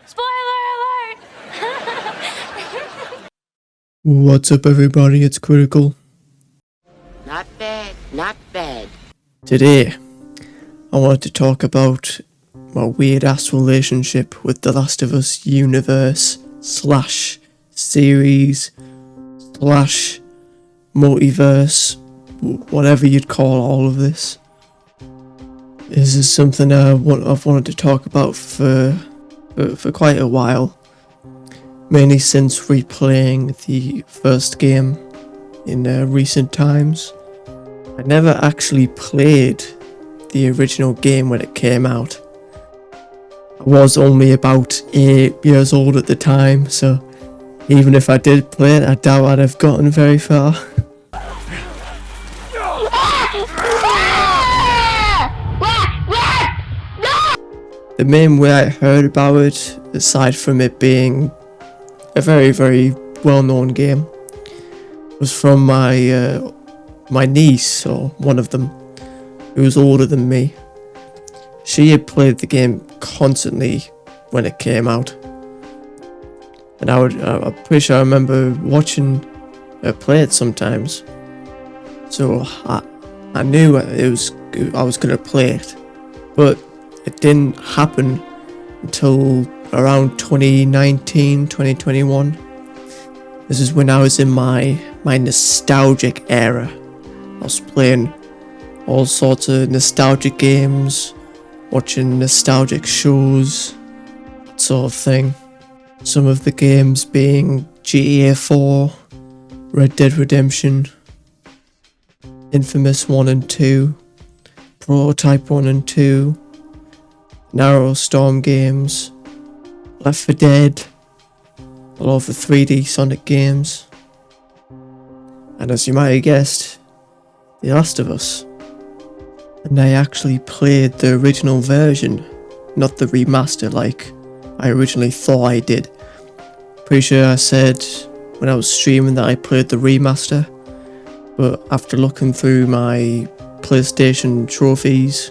Spoiler alert! What's up everybody, it's Critical. Not bad, not bad. Today, I wanted to talk about my weird ass relationship with The Last of Us universe slash series slash multiverse, whatever you'd call all of this. This is something I've wanted to talk about for quite a while, mainly since replaying the first game in recent times. I never actually played the original game when it came out. I was only about 8 years old at the time, so even if I did play it, I doubt I'd have gotten very far. The main way I heard about it, aside from it being a very, very well-known game, was from my niece, or one of them, who was older than me. She had played the game constantly when it came out, and I'm pretty sure I remember watching her play it sometimes. So I knew I was gonna play it, but it didn't happen until around 2019, 2021. This is when I was in my nostalgic era. I was playing all sorts of nostalgic games, watching nostalgic shows, that sort of thing. Some of the games being GTA 4, Red Dead Redemption, Infamous 1 and 2, Prototype 1 and 2, Narrow Storm games, Left 4 Dead, a lot of the 3D Sonic games, and as you might have guessed, The Last of Us. And I actually played the original version, not the remaster like I originally thought I did. Pretty sure I said when I was streaming that I played the remaster, but after looking through my PlayStation trophies,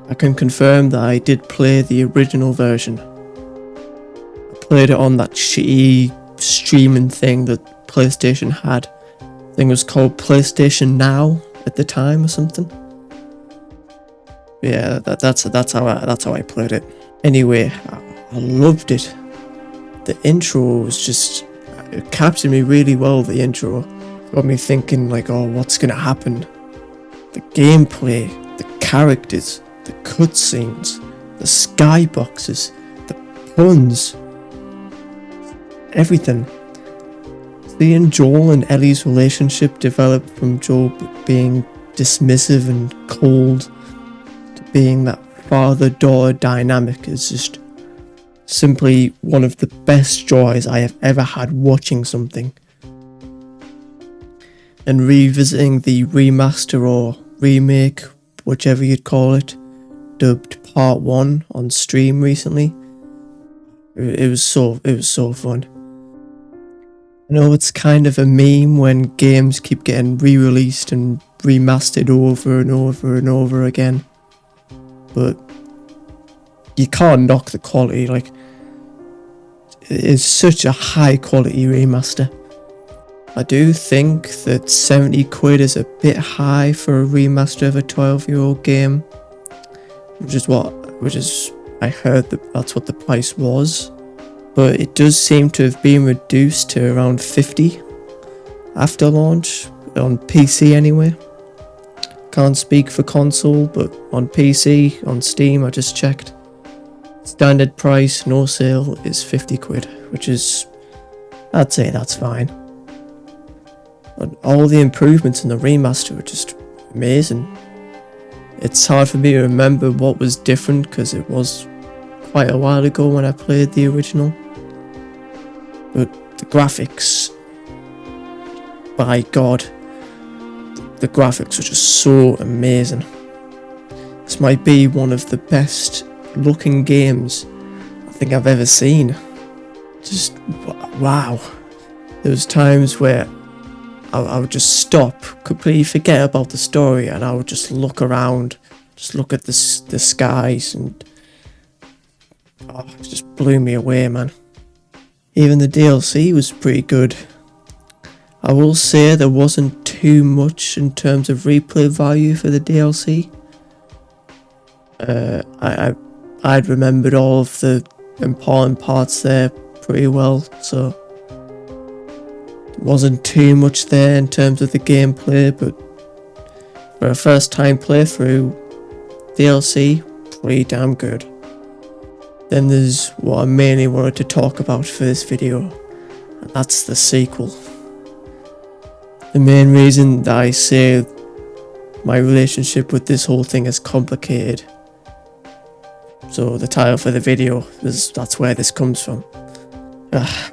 I can confirm that I did play the original version. I played it on that shitty streaming thing that PlayStation had. I think it was called PlayStation Now at the time or something. Yeah, that's how I played it. Anyway, I loved it. The intro was just, it captured me really well. The intro got me thinking like, oh, what's gonna happen? The gameplay, the characters, the cutscenes, the skyboxes, the puns, everything. Seeing Joel and Ellie's relationship develop from Joel being dismissive and cold to being that father-daughter dynamic is just simply one of the best joys I have ever had watching something. And revisiting the remaster or remake, whichever you'd call it, dubbed Part 1 on stream recently, it was so fun. I know it's kind of a meme when games keep getting re-released and remastered over and over and over again, but you can't knock the quality. Like, it is such a high quality remaster. I do think that 70 quid is a bit high for a remaster of a 12-year-old game, which is I heard that's what the price was, but it does seem to have been reduced to around 50 after launch, on PC anyway. Can't speak for console, but on PC, on Steam, I just checked. Standard price, no sale, is 50 quid, which is, I'd say that's fine. And all the improvements in the remaster are just amazing. It's hard for me to remember what was different because it was quite a while ago when I played the original. But the graphics, by God, the graphics are just so amazing. This might be one of the best looking games I think I've ever seen. Just wow. There was times where I would just stop, completely forget about the story, and I would just look around, just look at the skies, and it just blew me away, man. Even the DLC was pretty good. I will say there wasn't too much in terms of replay value for the DLC. I'd remembered all of the important parts there pretty well, so there wasn't too much there in terms of the gameplay, but for a first time playthrough, DLC, pretty damn good. Then there's what I mainly wanted to talk about for this video, and that's the sequel. The main reason that I say my relationship with this whole thing is complicated. So the title for the video that's where this comes from.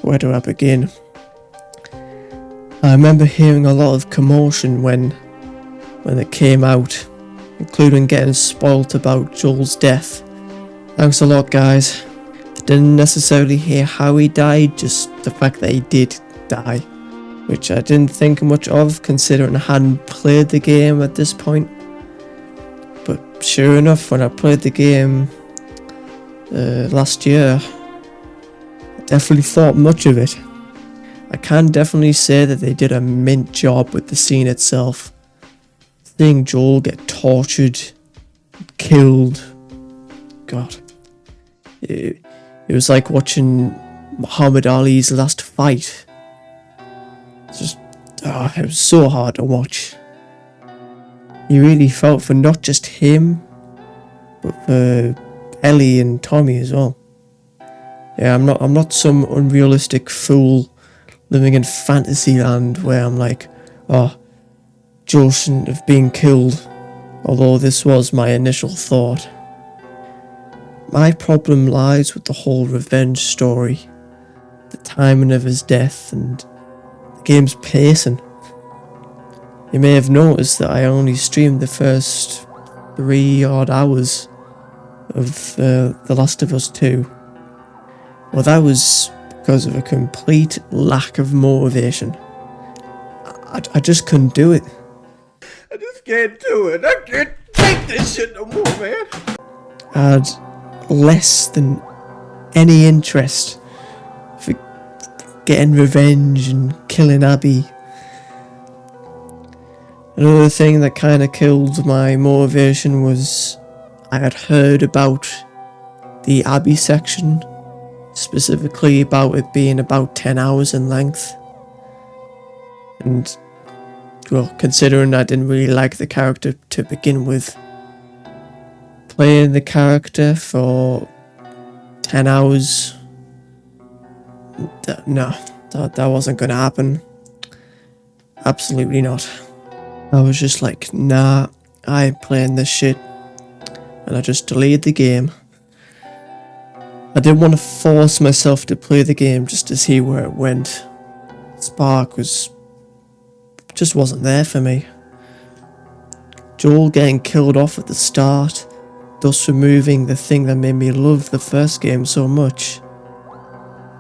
Where do I begin? I remember hearing a lot of commotion when it came out, including getting spoilt about Joel's death. Thanks a lot, guys. I didn't necessarily hear how he died, just the fact that he did die, which I didn't think much of considering I hadn't played the game at this point. But sure enough, when I played the game last year, I definitely thought much of it. I can definitely say that they did a mint job with the scene itself. Seeing Joel get tortured, killed, God. It was like watching Muhammad Ali's last fight. It was so hard to watch. You really felt for not just him, but for Ellie and Tommy as well. Yeah, I'm not some unrealistic fool living in fantasy land where I'm like, Joel shouldn't have been killed, although this was my initial thought. My problem lies with the whole revenge story, the timing of his death, and the game's pacing. You may have noticed that I only streamed the first 3 odd hours of The Last of Us 2. Well, that was because of a complete lack of motivation. I just couldn't do it. I just can't do it. I can't take this shit no more, man. I had less than any interest for getting revenge and killing Abby. Another thing that kind of killed my motivation was I had heard about the Abby section, specifically about it being about 10 hours in length. And, well, considering I didn't really like the character to begin with, playing the character for 10 hours, that wasn't going to happen. Absolutely not. I was just like, nah, I ain't playing this shit. And I just deleted the game. I didn't want to force myself to play the game just to see where it went. Spark just wasn't there for me. Joel getting killed off at the start, thus removing the thing that made me love the first game so much.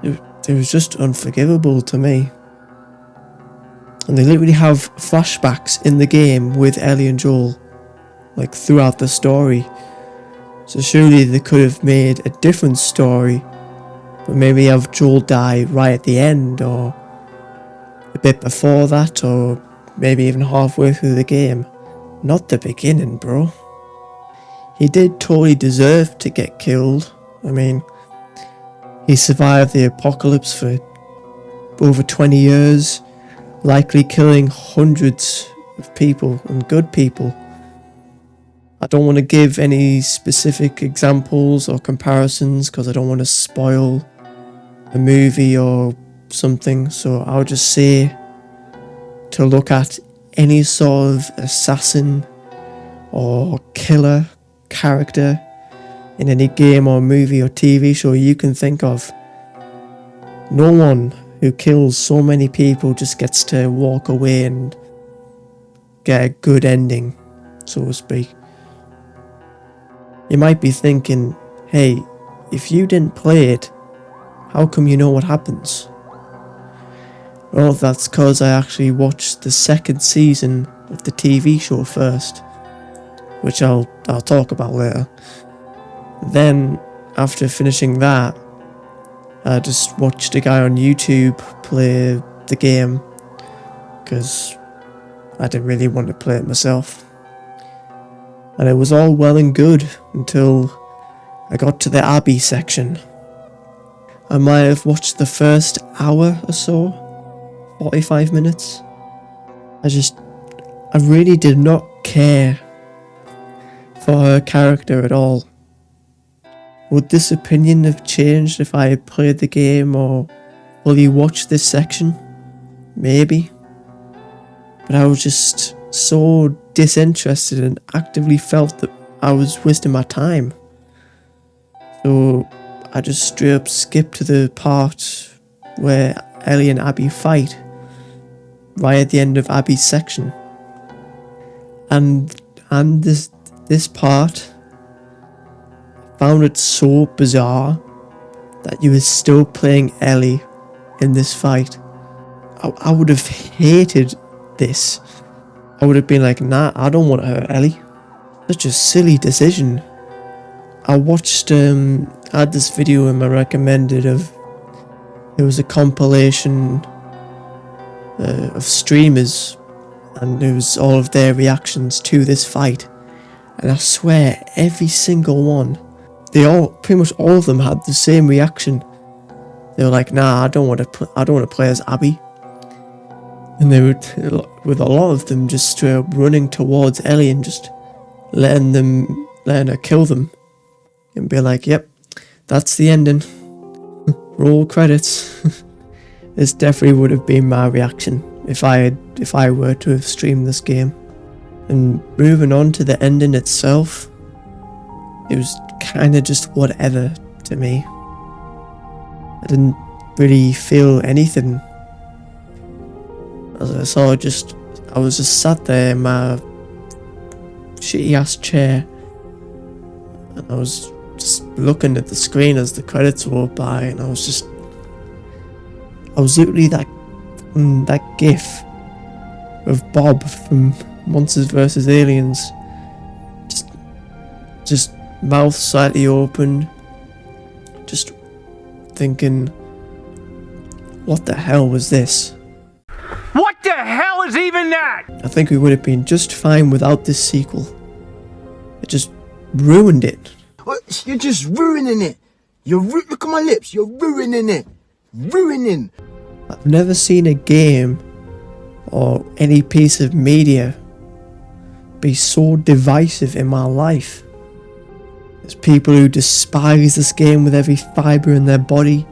It was just unforgivable to me. And they literally have flashbacks in the game with Ellie and Joel, like throughout the story. So surely they could have made a different story, but maybe have Joel die right at the end, or a bit before that, or maybe even halfway through the game. Not the beginning, bro. He did totally deserve to get killed. I mean, he survived the apocalypse for over 20 years, likely killing hundreds of people and good people. I don't want to give any specific examples or comparisons because I don't want to spoil a movie or something, so I'll just say to look at any sort of assassin or killer character in any game or movie or TV show you can think of. No one who kills so many people just gets to walk away and get a good ending, so to speak. You might be thinking, hey, if you didn't play it, how come you know what happens? Well, that's because I actually watched the second season of the TV show first, which I'll talk about later. Then after finishing that, I just watched a guy on YouTube play the game because I didn't really want to play it myself. And it was all well and good until I got to the Abbey section. I might have watched the first hour or so, 45 minutes. I really did not care for her character at all. Would this opinion have changed if I had played the game or fully watched this section? Maybe. But I was just so disinterested and actively felt that I was wasting my time. So I just straight up skipped to the part where Ellie and Abby fight, right at the end of Abby's section. And this part, found it so bizarre that you were still playing Ellie in this fight. I would have hated this. I would have been like, nah, I don't want to hurt Ellie. Such a silly decision. I watched, I had this video in my recommended of, it was a compilation of streamers, and it was all of their reactions to this fight. And I swear, every single one, pretty much all of them had the same reaction. They were like, nah, I don't want to play as Abby. And they would, with a lot of them, just straight up running towards Ellie and just letting her kill them. And be like, yep, that's the ending. Roll credits. This definitely would have been my reaction if I were to have streamed this game. And moving on to the ending itself, it was kind of just whatever to me. I didn't really feel anything. So I was just sat there in my shitty ass chair, and I was just looking at the screen as the credits rolled by, and I was literally that gif of Bob from Monsters vs. Aliens, just mouth slightly open, just thinking, what the hell was this? What the hell is even that? I think we would have been just fine without this sequel. It just ruined it. You're just ruining it. Look at my lips. You're ruining it. Ruining. I've never seen a game or any piece of media be so divisive in my life. There's people who despise this game with every fibre in their body,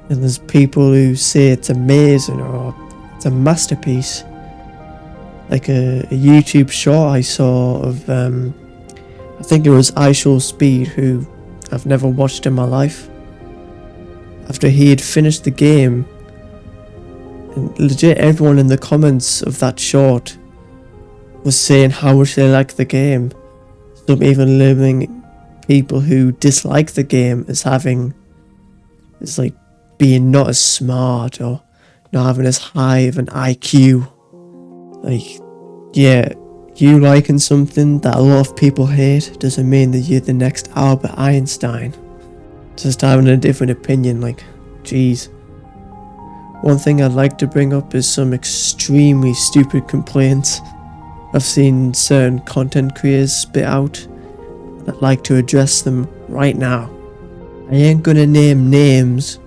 and there's people who say it's amazing or it's a masterpiece. Like a YouTube short I saw of, I think it was I Show Speed, who I've never watched in my life. After he had finished the game, and legit everyone in the comments of that short was saying how much they liked the game. Some even labeling people who dislike the game as like being not as smart or not having as high of an IQ. Like, yeah, you liking something that a lot of people hate doesn't mean that you're the next Albert Einstein. Just having a different opinion, like, jeez. One thing I'd like to bring up is some extremely stupid complaints I've seen certain content creators spit out, and I'd like to address them right now. I ain't gonna name names,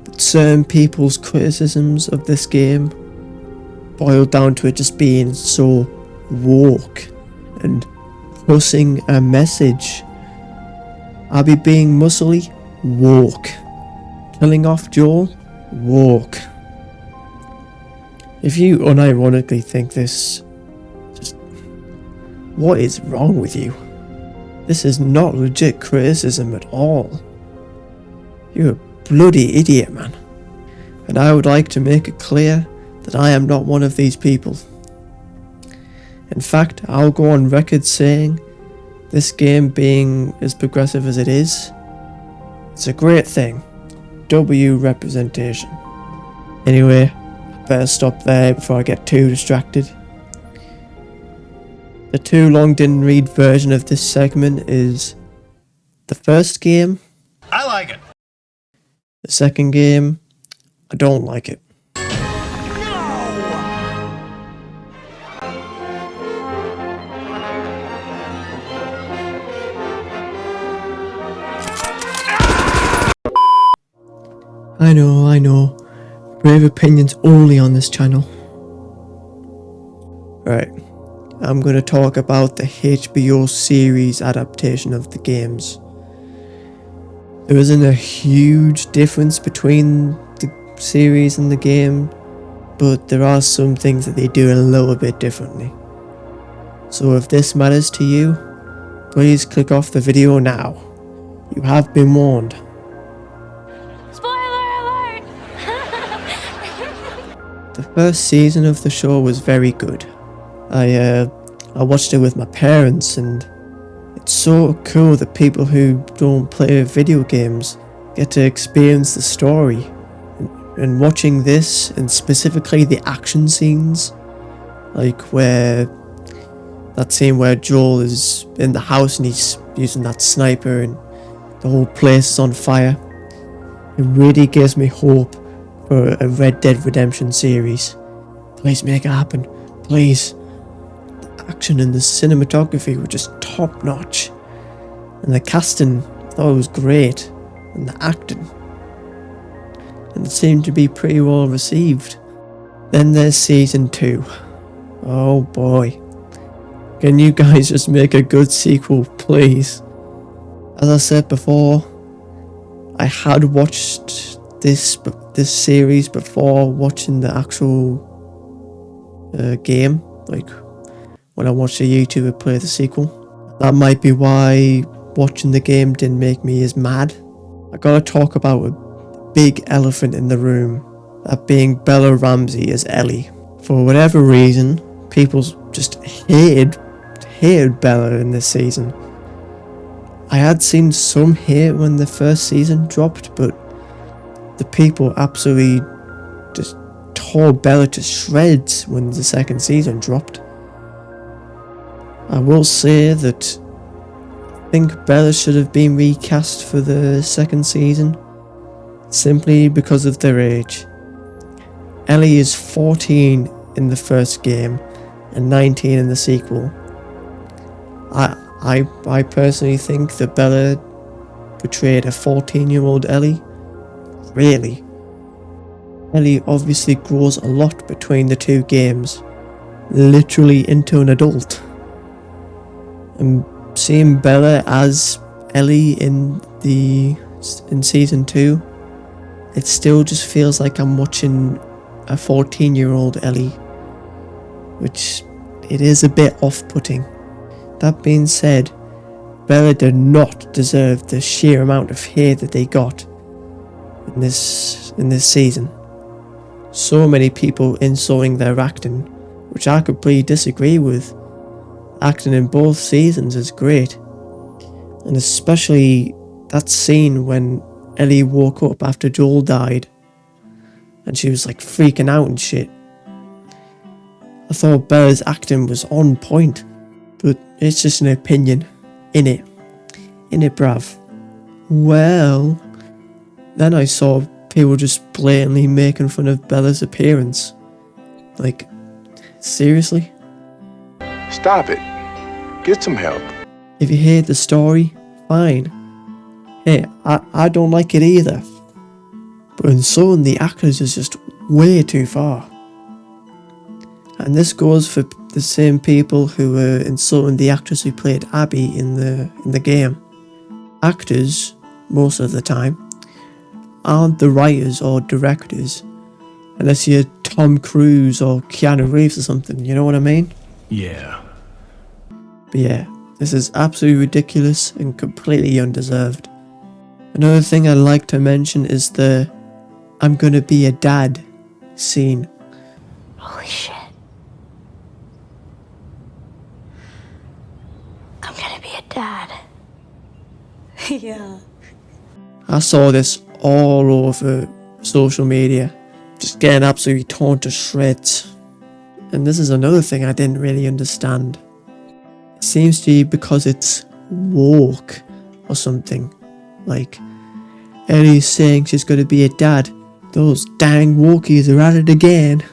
but certain people's criticisms of this game boil down to it just being so woke and pushing a message. Abby being muscly, woke. Killing off Joel, woke. If you unironically think this, just what is wrong with you? This is not legit criticism at all. You're a bloody idiot, man. And I would like to make it clear that I am not one of these people. In fact, I'll go on record saying this game being as progressive as it is, it's a great thing. W representation. Anyway, I better stop there before I get too distracted. The too long didn't read version of this segment is the first game I like it. The second game, I don't like it. I know. Brave opinions only on this channel. Right, I'm going to talk about the HBO series adaptation of the games. There isn't a huge difference between the series and the game, but there are some things that they do a little bit differently. So if this matters to you, please click off the video now. You have been warned. The first season of the show was very good. I watched it with my parents, and it's so cool that people who don't play video games get to experience the story. And watching this, and specifically the action scenes, like where that scene where Joel is in the house and he's using that sniper and the whole place is on fire, it really gives me hope for a Red Dead Redemption series. Please make it happen, please. The action and the cinematography were just top notch, and the casting, I thought it was great, and the acting, and it seemed to be pretty well received. Then there's season 2. Oh boy, can you guys just make a good sequel, please? As I said before, I had watched this series before watching the actual game, like when I watched a YouTuber play the sequel. That might be why watching the game didn't make me as mad. I gotta talk about a big elephant in the room, that being Bella Ramsey as Ellie. For whatever reason, people just hated Bella in this season. I had seen some hate when the first season dropped, but the people absolutely just tore Bella to shreds when the second season dropped. I will say that I think Bella should have been recast for the second season, simply because of their age. Ellie is 14 in the first game and 19 in the sequel. I personally think that Bella portrayed a 14-year-old Ellie. Really. Ellie obviously grows a lot between the two games, literally into an adult. And seeing Bella as Ellie in season 2, it still just feels like I'm watching a 14-year-old Ellie, which it is a bit off-putting. That being said, Bella did not deserve the sheer amount of hate that they got in this season. So many people insulting their acting, which I completely disagree with. Acting in both seasons is great, and especially that scene when Ellie woke up after Joel died and she was like freaking out and shit. I thought Bella's acting was on point, but it's just an opinion. Innit, bruv. Well, then I saw people just blatantly making fun of Bella's appearance. Like, seriously? Stop it. Get some help. If you hate the story, fine. Hey, I don't like it either. But insulting the actors is just way too far. And this goes for the same people who were insulting the actress who played Abby in the game. Actors, most of the time, aren't the writers or directors, unless you're Tom Cruise or Keanu Reeves or something, you know what I mean? Yeah. But yeah, this is absolutely ridiculous and completely undeserved. Another thing I'd like to mention is the I'm gonna be a dad scene. Holy shit. I'm gonna be a dad. Yeah. I saw this all over social media, just getting absolutely torn to shreds. And this is another thing I didn't really understand. It seems to be because it's woke or something. Like, Ellie's saying she's going to be a dad. Those dang walkies are at it again.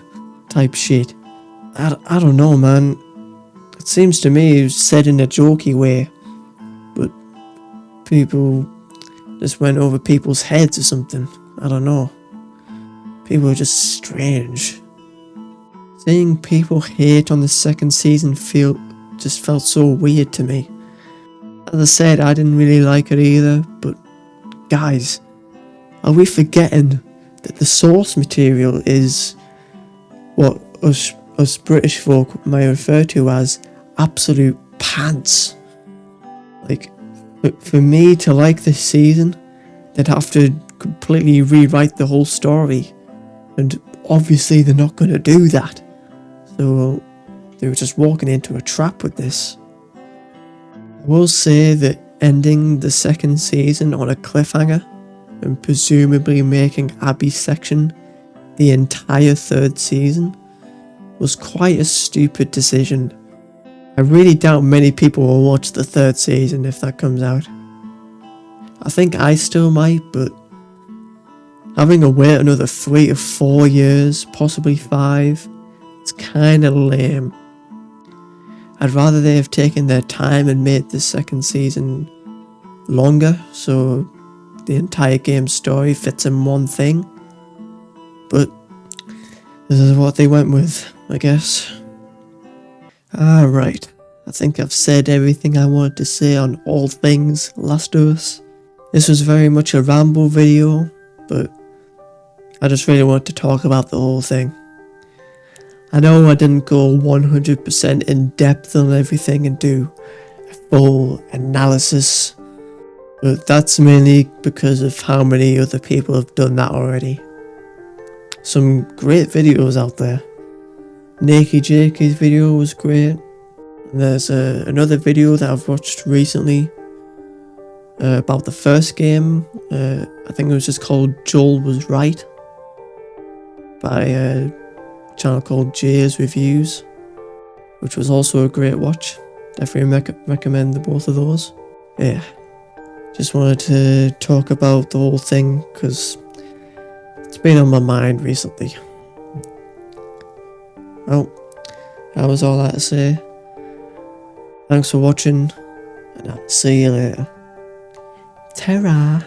Type shit. I don't know, man. It seems to me it was said in a jokey way. But people just went over people's heads or something. I don't know. People are just strange. Seeing people hate on the second season just felt so weird to me. As I said, I didn't really like it either, but guys, are we forgetting that the source material is what us British folk may refer to as absolute pants? Like, for me to like this season, they'd have to completely rewrite the whole story, and obviously they're not going to do that. So they were just walking into a trap with this. I will say that ending the second season on a cliffhanger and presumably making Abby's section the entire third season was quite a stupid decision. I really doubt many people will watch the third season if that comes out. I think I still might, but having to wait another 3 to 4 years, possibly 5, it's kinda lame. I'd rather they have taken their time and made the second season longer, so the entire game's story fits in one thing. But this is what they went with, I guess. Alright, I think I've said everything I wanted to say on all things Last of Us. This was very much a ramble video, but I just really wanted to talk about the whole thing. I know I didn't go 100% in depth on everything and do a full analysis, but that's mainly because of how many other people have done that already. Some great videos out there. Nakey Jakey's video was great. And there's another video that I've watched recently about the first game. I think it was just called Joel Was Right, by a channel called Jay's Reviews, which was also a great watch. Definitely recommend the both of those. Yeah, just wanted to talk about the whole thing because it's been on my mind recently. Well, that was all I had to say. Thanks for watching, and I'll see you later. Ta-ra!